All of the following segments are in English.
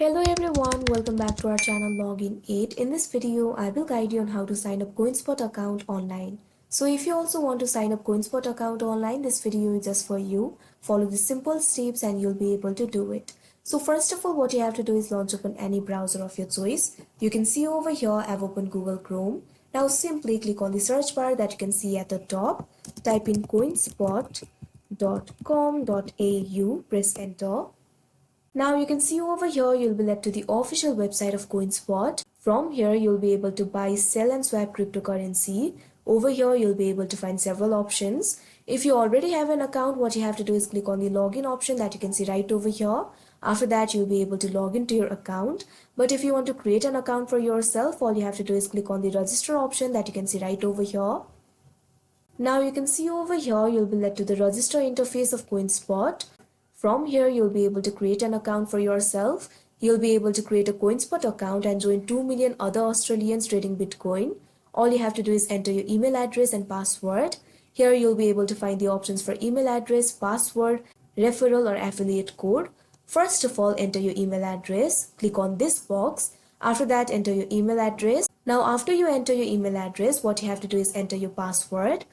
Hello everyone, welcome back to our channel Login 8. In this video, I will guide you on how to sign up CoinSpot account online. So if you also want to sign up CoinSpot account online, this video is just for you. Follow the simple steps and you'll be able to do it. So first of all, what you have to do is launch open any browser of your choice. You can see over here, I've opened Google Chrome. Now simply click on the search bar that you can see at the top. Type in coinspot.com.au, press enter. Now you can see over here you'll be led to the official website of CoinSpot. From here you'll be able to buy, sell and swap cryptocurrency. Over here you'll be able to find several options. If you already have an account, what you have to do is click on the login option that you can see right over here. After that you'll be able to log into your account. But if you want to create an account for yourself, all you have to do is click on the register option that you can see right over here. Now you can see over here you'll be led to the register interface of CoinSpot. From here, you'll be able to create an account for yourself. You'll be able to create a CoinSpot account and join 2 million other Australians trading Bitcoin. All you have to do is enter your email address and password. Here, you'll be able to find the options for email address, password, referral or affiliate code. First of all, enter your email address. Click on this box. After that, enter your email address. Now, after you enter your email address, what you have to do is enter your password.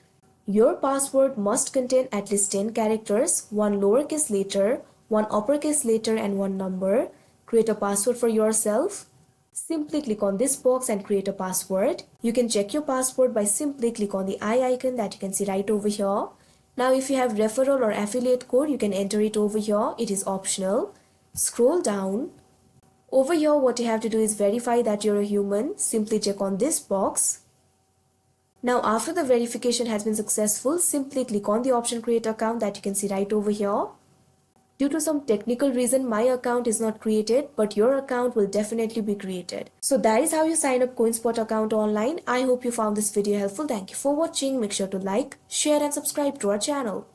Your password must contain at least 10 characters, one lowercase letter, one uppercase letter and one number. Create a password for yourself. Simply click on this box and create a password. You can check your password by simply click on the eye icon that you can see right over here. Now if you have referral or affiliate code, you can enter it over here. It is optional. Scroll down. Over here what you have to do is verify that you're a human. Simply check on this box. Now after the verification has been successful, simply click on the option create account that you can see right over here. Due to some technical reason, my account is not created, but your account will definitely be created. So that is how you sign up CoinSpot account online. I hope you found this video helpful. Thank you for watching. Make sure to like, share and subscribe to our channel.